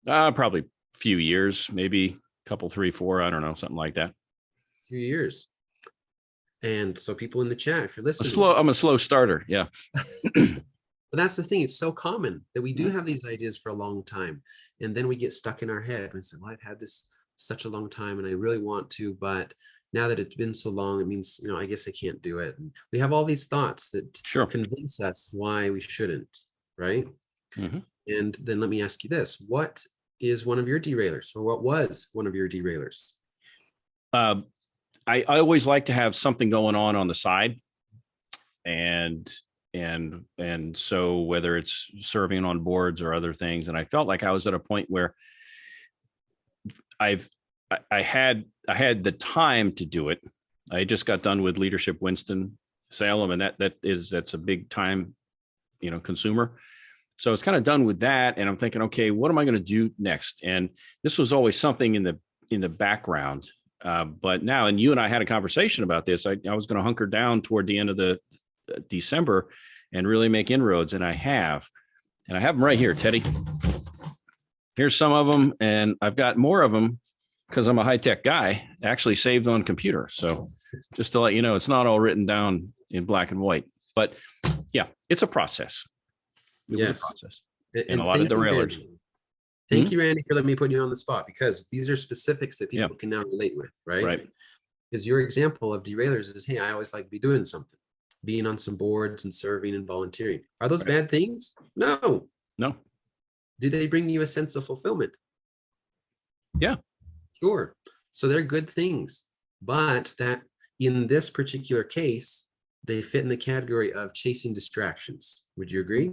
Probably a few years, maybe a couple, 3, 4, I don't know, something like that. A few years. And so people in the chat, if you're listening, I'm a slow starter. Yeah. But that's the thing. It's so common that we do have these ideas for a long time. And then we get stuck in our head and say, well, I've had this such a long time and I really want to, but now that it's been so long, it means, I guess I can't do it. And we have all these thoughts that convince us why we shouldn't, right? And then let me ask you this. What is one of your derailers, or what was one of your derailers? I always like to have something going on the side. And so whether it's serving on boards or other things, and I felt like I was at a point where I had the time to do it. I just got done with Leadership Winston-Salem, and that's a big time, consumer. So it's kind of done with that. And I'm thinking, okay, what am I going to do next? And this was always something in the background. But now, and you and I had a conversation about this, I was going to hunker down toward the end of the December and really make inroads. And I have them right here, Teddy. Here's some of them. And I've got more of them because I'm a high-tech guy, actually saved on computer. So just to let you know, it's not all written down in black and white, but yeah, it's a process. It was a process. And a lot of derailers. Thank you, Randy, for letting me put you on the spot, because these are specifics that people can now relate with, right? Right. Because your example of derailers is, hey, I always like to be doing something, being on some boards and serving and volunteering. Are those bad things? No. Do they bring you a sense of fulfillment? Yeah. Sure. So they're good things, but that in this particular case, they fit in the category of chasing distractions. Would you agree?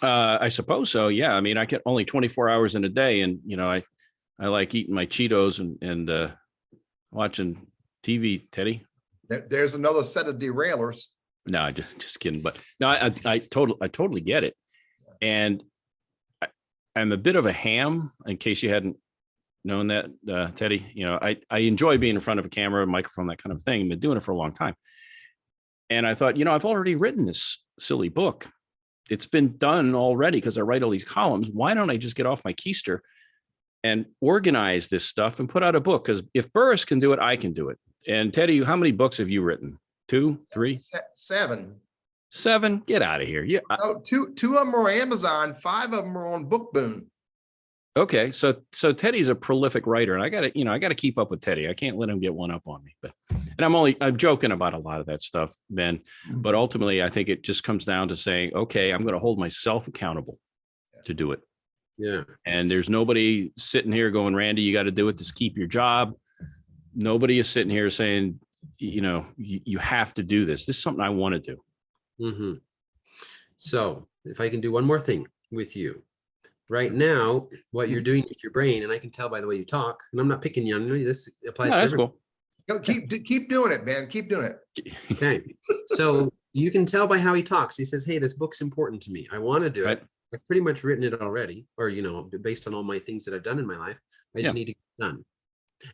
I suppose so. Yeah. I mean, I get only 24 hours in a day, and I like eating my Cheetos and watching TV. Teddy, there's another set of derailers. No, just kidding. But no, I totally get it. And I'm a bit of a ham, in case you hadn't known that, Teddy. I enjoy being in front of a camera, a microphone, that kind of thing. I've been doing it for a long time. And I thought, I've already written this silly book. It's been done already because I write all these columns. Why don't I just get off my keister and organize this stuff and put out a book? Because if Burriss can do it, I can do it. And Teddy, how many books have you written? 2, 3? 7. 7? Get out of here. Yeah. Two of them are Amazon. 5 of them are on Book Boom. Okay, so Teddy's a prolific writer, and I gotta keep up with Teddy. I can't let him get one up on me. And I'm joking about a lot of that stuff, Ben. But ultimately, I think it just comes down to saying, okay, I'm going to hold myself accountable to do it. Yeah. And there's nobody sitting here going, Randy, you got to do it to keep your job. Nobody is sitting here saying, you have to do this. This is something I want to do. Mm-hmm. So if I can do one more thing with you. Right now, what you're doing with your brain, and I can tell by the way you talk, and I'm not picking you on you, this applies to everyone. Cool. Keep doing it, man. Keep doing it. Okay. So you can tell by how he talks. He says, hey, this book's important to me. I want to do Right. it. I've pretty much written it already, or, based on all my things that I've done in my life, I just need to get it done.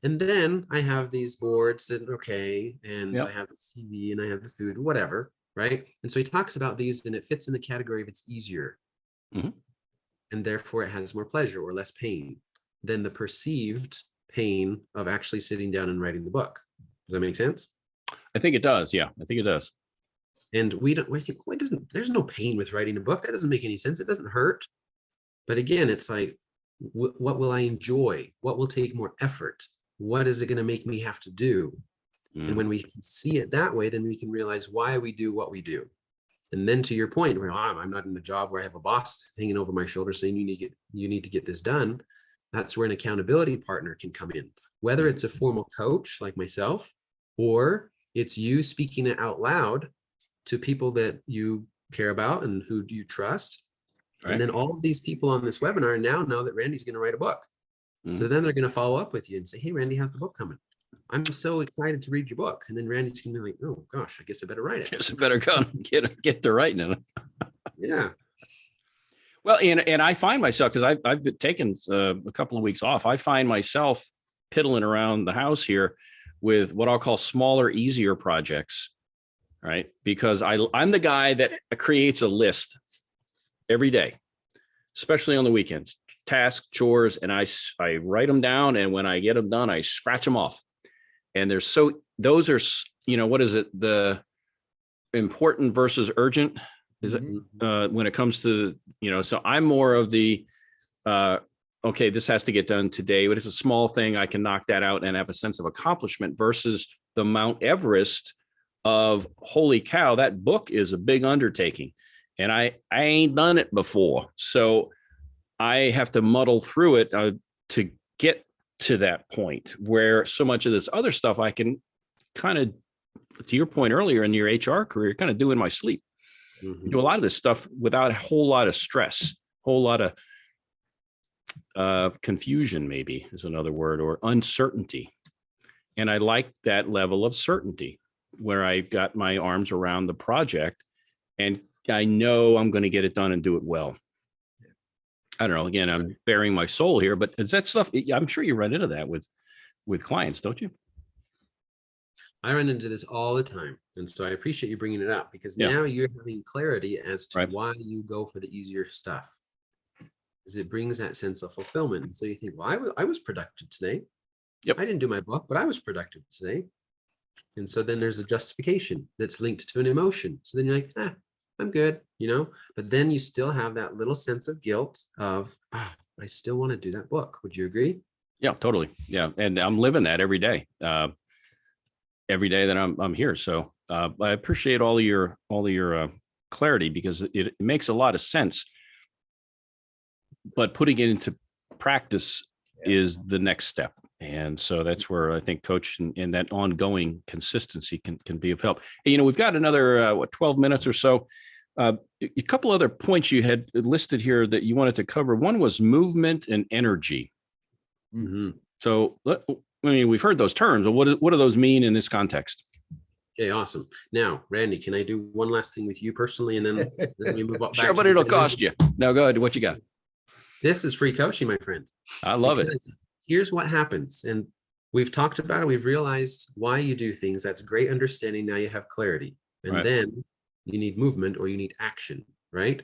And then I have these boards that, and I have the CV and I have the food, whatever, right? And so he talks about these and it fits in the category of it's easier. Mm-hmm. And therefore it has more pleasure or less pain than the perceived pain of actually sitting down and writing the book. Does that make sense? I think it does. Yeah, I think it does. And we think, well, there's no pain with writing a book. That doesn't make any sense. It doesn't hurt. But again, it's like, what will I enjoy? What will take more effort? What is it going to make me have to do? And when we can see it that way, then we can realize why we do what we do. And then to your point, where I'm not in a job where I have a boss hanging over my shoulder saying you need to get this done. That's where an accountability partner can come in. Whether it's a formal coach like myself, or it's you speaking it out loud to people that you care about and who you trust. Right. And then all of these people on this webinar now know that Randy's going to write a book. So then they're going to follow up with you and say, hey, Randy, how's the book coming? I'm so excited to read your book. And then Randy's going to be like, oh, gosh, I guess I better write it. Guess I better go get to writing it. Yeah. Well, and I find myself, because I've been taking a couple of weeks off, I find myself piddling around the house here with what I'll call smaller, easier projects, right? Because I'm the guy that creates a list every day, especially on the weekends, tasks, chores, and I write them down. And when I get them done, I scratch them off. And those are, what is it? The important versus urgent is it when it comes to, so I'm more of the, okay, this has to get done today, but it's a small thing. I can knock that out and have a sense of accomplishment versus the Mount Everest of, holy cow, that book is a big undertaking. And I ain't done it before. So I have to muddle through it to get to that point where so much of this other stuff I can kind of, to your point earlier in your HR career, kind of do in my sleep. You do a lot of this stuff without a whole lot of stress, whole lot of confusion, maybe is another word, or uncertainty. And I like that level of certainty where I got my arms around the project and I know I'm going to get it done and do it well. I don't know. Again, I'm bearing my soul here, but is that stuff? I'm sure you run into that with clients, don't you? I run into this all the time. And so I appreciate you bringing it up because now you're having clarity as to why you go for the easier stuff. Because it brings that sense of fulfillment. And so you think, well, I was productive today. I didn't do my book, but I was productive today. And so then there's a justification that's linked to an emotion. So then you're like, I'm good, but then you still have that little sense of guilt of, I still want to do that book. Would you agree? Yeah, totally. Yeah. And I'm living that every day that I'm here. So I appreciate all of your clarity because it makes a lot of sense, but putting it into practice is the next step. And so that's where I think coach and that ongoing consistency can be of help. Hey, we've got another 12 minutes or so. A couple other points you had listed here that you wanted to cover. One was movement and energy. So, we've heard those terms, but what do those mean in this context? Okay, awesome. Now, Randy, can I do one last thing with you personally, and then we move on? Sure, but it'll cost you. Now, go ahead. What you got? This is free coaching, my friend. I love it. Here's what happens, and we've talked about it. We've realized why you do things. That's great understanding. Now you have clarity, and then you need movement or you need action, right?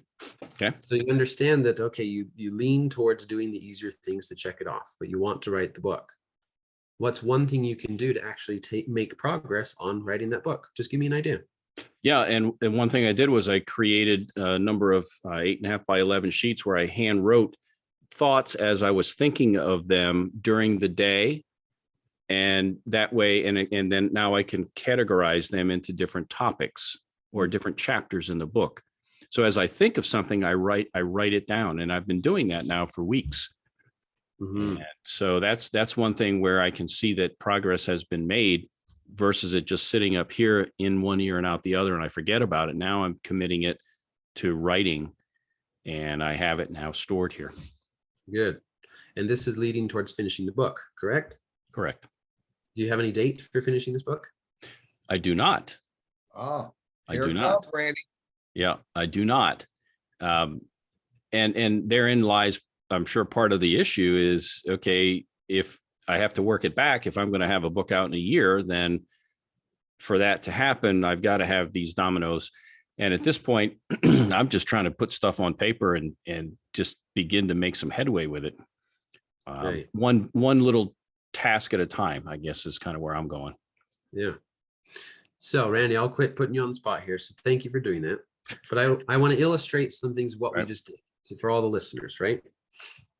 Okay. So you understand that, okay, you lean towards doing the easier things to check it off, but you want to write the book. What's one thing you can do to actually make progress on writing that book? Just give me an idea. Yeah. And one thing I did was I created a number of 8.5 by 11 sheets where I hand wrote thoughts as I was thinking of them during the day. And that way, and then now I can categorize them into different topics or different chapters in the book. So as I think of something, I write it down, and I've been doing that now for weeks. And so that's one thing where I can see that progress has been made versus it just sitting up here in one ear and out the other, and I forget about it. Now I'm committing it to writing, and I have it now stored here. Good. And this is leading towards finishing the book, correct? Correct. Do you have any date for finishing this book? I do not. Ah, I here do it not. comes, Randy. Yeah, I do not. And therein lies, I'm sure, part of the issue is, okay, if I have to work it back, if I'm going to have a book out in a year, then for that to happen, I've got to have these dominoes. And at this point, I'm just trying to put stuff on paper and just begin to make some headway with it. Right. One little task at a time, I guess, is kind of where I'm going. Yeah. So Randy, I'll quit putting you on the spot here. So thank you for doing that. But I want to illustrate some things, what we Right. just did. So for all the listeners, right?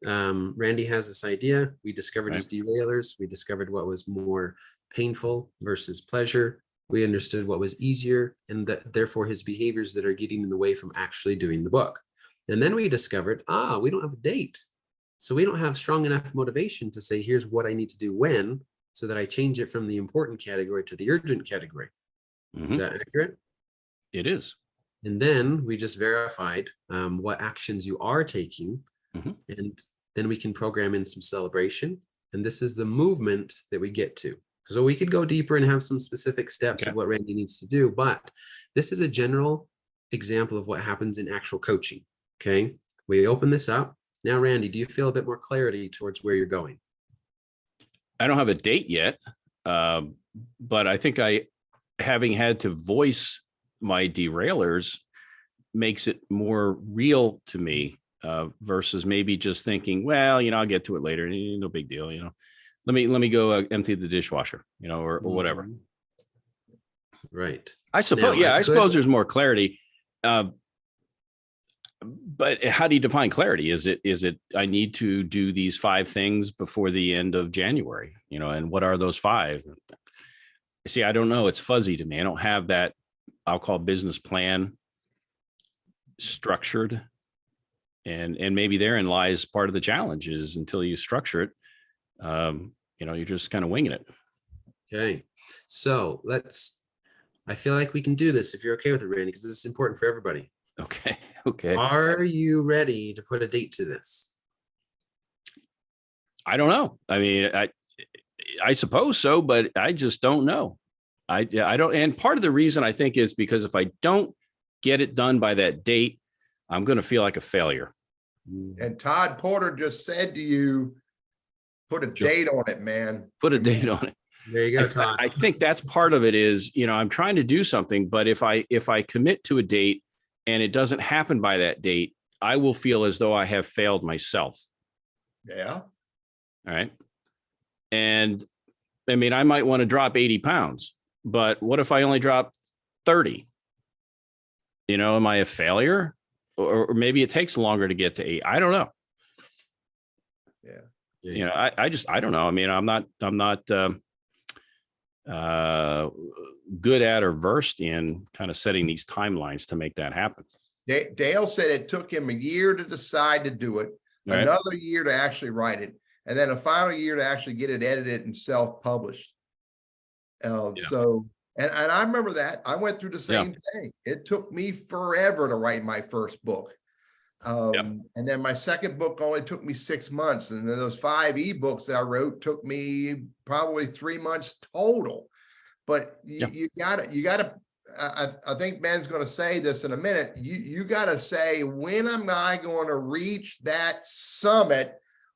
Randy has this idea. We discovered his derailers. We discovered what was more painful versus pleasure. We understood what was easier, and that therefore his behaviors that are getting in the way from actually doing the book. And then we discovered, we don't have a date. So we don't have strong enough motivation to say, here's what I need to do when, so that I change it from the important category to the urgent category. Is that accurate? It is. And then we just verified what actions you are taking. And then we can program in some celebration. And this is the movement that we get to. So we could go deeper and have some specific steps of what Randy needs to do. But this is a general example of what happens in actual coaching. Okay. We open this up. Now, Randy, do you feel a bit more clarity towards where you're going? I don't have a date yet, but I think having had to voice my derailers makes it more real to me versus maybe just thinking, well, I'll get to it later. No big deal. Let me go empty the dishwasher, or whatever. Right. I suppose. I suppose there's more clarity. But how do you define clarity? Is it I need to do these 5 things before the end of January, and what are those 5? See, I don't know. It's fuzzy to me. I don't have that, I'll call business plan structured. And maybe therein lies part of the challenge is until you structure it, you're just kind of winging it. Okay. So I feel like we can do this if you're okay with it, Randy, because this is important for everybody. Okay. Are you ready to put a date to this? I don't know. I mean, I suppose so, but I just don't know. I don't. And part of the reason I think is because if I don't get it done by that date, I'm going to feel like a failure. And Todd Porter just said to you, put a date on it, man. Put a date on it. There you go, Todd. I think that's part of it is, I'm trying to do something, but if I commit to a date and it doesn't happen by that date, I will feel as though I have failed myself. Yeah. All right. And I mean, I might want to drop 80 pounds, but what if I only drop 30? Am I a failure? Or maybe it takes longer to get to 8. I don't know. Yeah. I don't know. I mean, I'm not good at or versed in kind of setting these timelines to make that happen. Dale said it took him a year to decide to do it, Right. another year to actually write it, and then a final year to actually get it edited and self-published. So, and I remember that I went through the same thing. It took me forever to write my first book. And then my second book only took me 6 months. And then those 5 ebooks that I wrote took me probably 3 months total. But you gotta, I think Ben's going to say this in a minute. You got to say, when am I going to reach that summit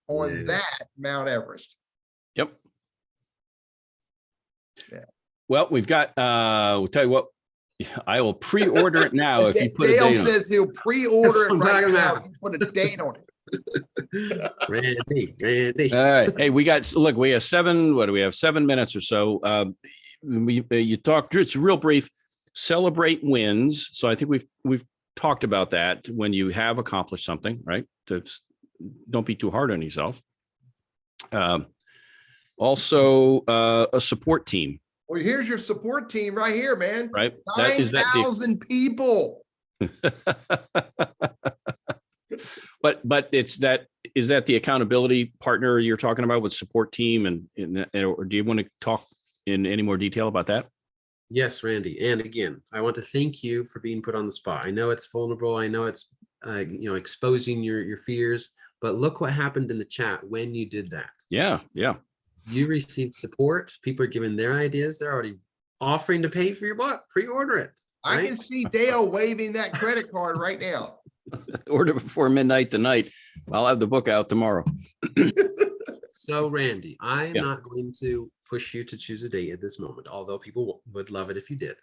on that Mount Everest? Yep. Yeah. Well, we've got, we'll tell you what, I will pre-order it now if you put Dale a date on it. says he'll pre-order it right now. about. Put a date on it. Randy. All right. Hey, we have 7, what do we have? 7 minutes or so. You talked, it's real brief, celebrate wins. So I think we've talked about that when you have accomplished something, right? Don't be too hard on yourself. Also, a support team. Well, here's your support team right here, man. Right. 9,000 people. But is that the accountability partner you're talking about with support team or do you want to talk in any more detail about that? Yes, Randy. And again, I want to thank you for being put on the spot. I know it's vulnerable. I know it's exposing your fears, but look what happened in the chat when you did that. Yeah. You received support. People are giving their ideas. They're already offering to pay for your book. Pre-order it. I right? can see Dale waving that credit card right now. Order before midnight tonight. I'll have the book out tomorrow. So Randy, I'm Yeah. not going to push you to choose a date at this moment, although people would love it if you did.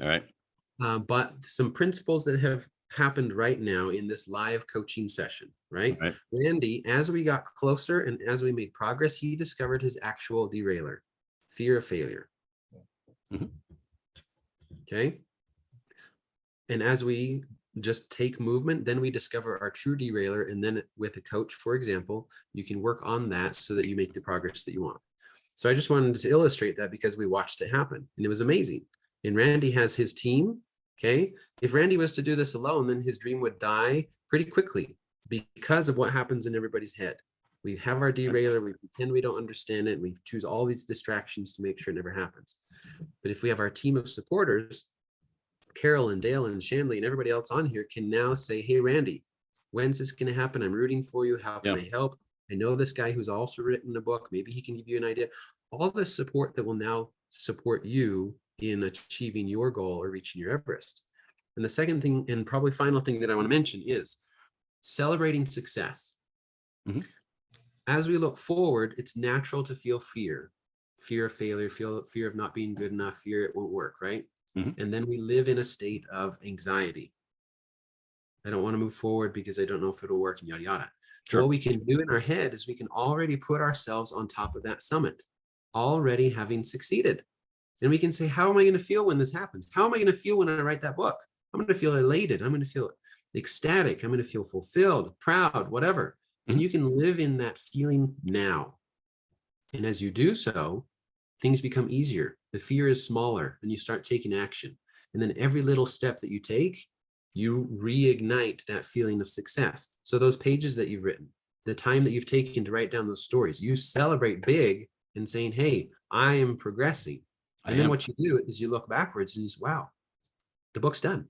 All right. But some principles that have happened right now in this live coaching session, right? All right. Randy, as we got closer and as we made progress, he discovered his actual derailer, fear of failure. Mhm. Okay. And as we just take movement, then we discover our true derailer. And then with a coach, for example, you can work on that so that you make the progress that you want. So I just wanted to illustrate that because we watched it happen and it was amazing. And Randy has his team. Okay. If Randy was to do this alone, then his dream would die pretty quickly because of what happens in everybody's head. We have our derailer, we pretend we don't understand it. We choose all these distractions to make sure it never happens. But if we have our team of supporters, Carol and Dale and Shanley and everybody else on here can now say, hey, Randy, when's this going to happen? I'm rooting for you. How can I help? I know this guy who's also written a book. Maybe he can give you an idea. All the support that will now support you in achieving your goal or reaching your Everest. And the second thing, and probably final thing that I want to mention is celebrating success. Mhm. As we look forward, it's natural to feel fear of failure, fear of not being good enough, fear it won't work, right? Mhm. And then we live in a state of anxiety. I don't want to move forward because I don't know if it'll work and yada, yada. Sure. What we can do in our head is we can already put ourselves on top of that summit, already having succeeded. And we can say, how am I going to feel when this happens? How am I going to feel when I write that book? I'm going to feel elated. I'm going to feel ecstatic. I'm going to feel fulfilled, proud, whatever. And you can live in that feeling now. And as you do so, things become easier. The fear is smaller and you start taking action. And then every little step that you take, you reignite that feeling of success. So those pages that you've written, the time that you've taken to write down those stories, you celebrate big and saying, hey, I am progressing. And then what you do is you look backwards and you say, wow, the book's done.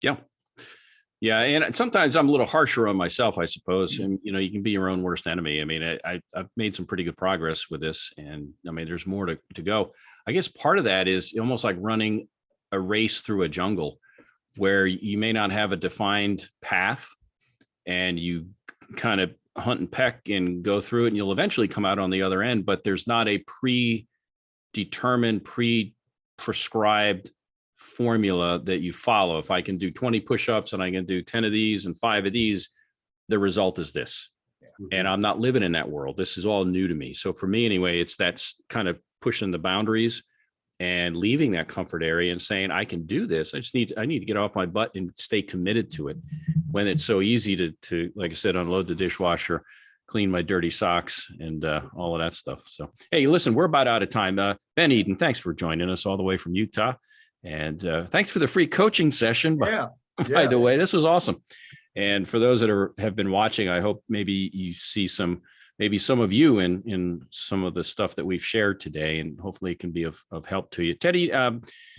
Yeah. Yeah. And sometimes I'm a little harsher on myself, I suppose. And, you know, you can be your own worst enemy. I mean, I've made some pretty good progress with this. And I mean, there's more to go. I guess part of that is almost like running a race through a jungle where you may not have a defined path and you kind of hunt and peck and go through it and you'll eventually come out on the other end, but there's not a predetermined, prescribed formula that you follow. If I can do 20 push-ups and I can do 10 of these and 5 of these, the result is this. And I'm not living in that world. This is all new to me. So for me anyway, that's kind of pushing the boundaries and leaving that comfort area and saying, I can do this. I need to get off my butt and stay committed to it when it's so easy to, like I said, unload the dishwasher, clean my dirty socks and all of that stuff. So, hey, listen, we're about out of time. Ben Eden, thanks for joining us all the way from Utah. And thanks for the free coaching session. By the way, this was awesome. And for those that have been watching, I hope maybe you see some of you in some of the stuff that we've shared today, and hopefully it can be of help to you. Teddy,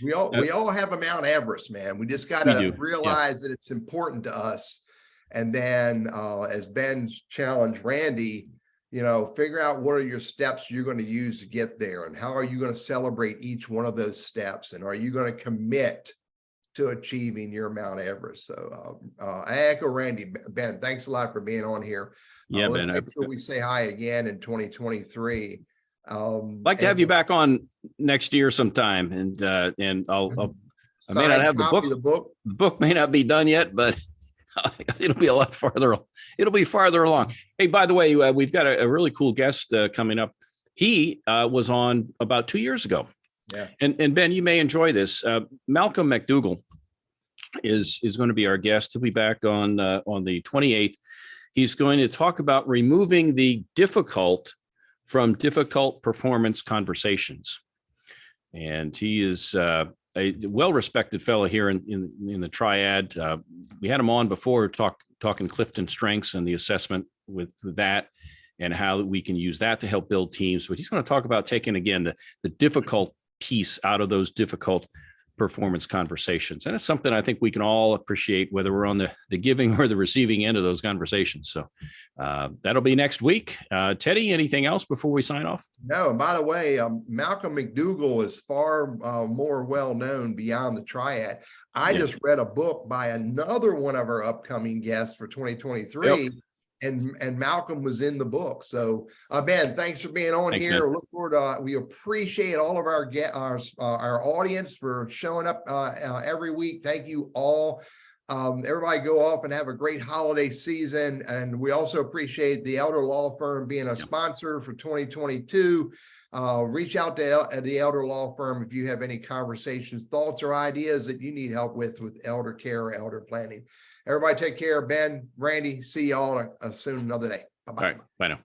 we all have a Mount Everest, man. We just got to realize that it's important to us. And then as Ben challenged Randy, you know, figure out what are your steps you're going to use to get there, and how are you going to celebrate each one of those steps, and are you going to commit to achieving your Mount Everest? So I echo Randy. Ben, thanks a lot for being on here. Ben, make sure we say hi again in 2023. Like to have you back on next year sometime, and I may not have the book. The book may not be done yet, but it'll be a lot farther. It'll be farther along. Hey, by the way, we've got a really cool guest coming up. He was on about 2 years ago. Yeah. And Ben, you may enjoy this. Malcolm McDougall is going to be our guest. He'll be back on the 28th. He's going to talk about removing the difficult from difficult performance conversations. And he is a well-respected fellow here in the triad. We had him on before talking Clifton strengths and the assessment with that, and how we can use that to help build teams. But he's going to talk about taking, again, the difficult piece out of those difficult performance conversations. And it's something I think we can all appreciate, whether we're on the giving or the receiving end of those conversations. So that'll be next week. Teddy, anything else before we sign off? No, by the way, Malcolm McDougall is far more well known beyond the triad. I just read a book by another one of our upcoming guests for 2023. Yep. And Malcolm was in the book. So Ben, thanks for being on here. Man. Look forward to, we appreciate all of our audience for showing up every week. Thank you all. Everybody go off and have a great holiday season. And we also appreciate the Elder Law Firm being a sponsor for 2022. Reach out to the Elder Law Firm if you have any conversations, thoughts, or ideas that you need help with elder care or elder planning. Everybody take care. Ben, Randy, see y'all soon another day. Bye-bye. All right. Bye now.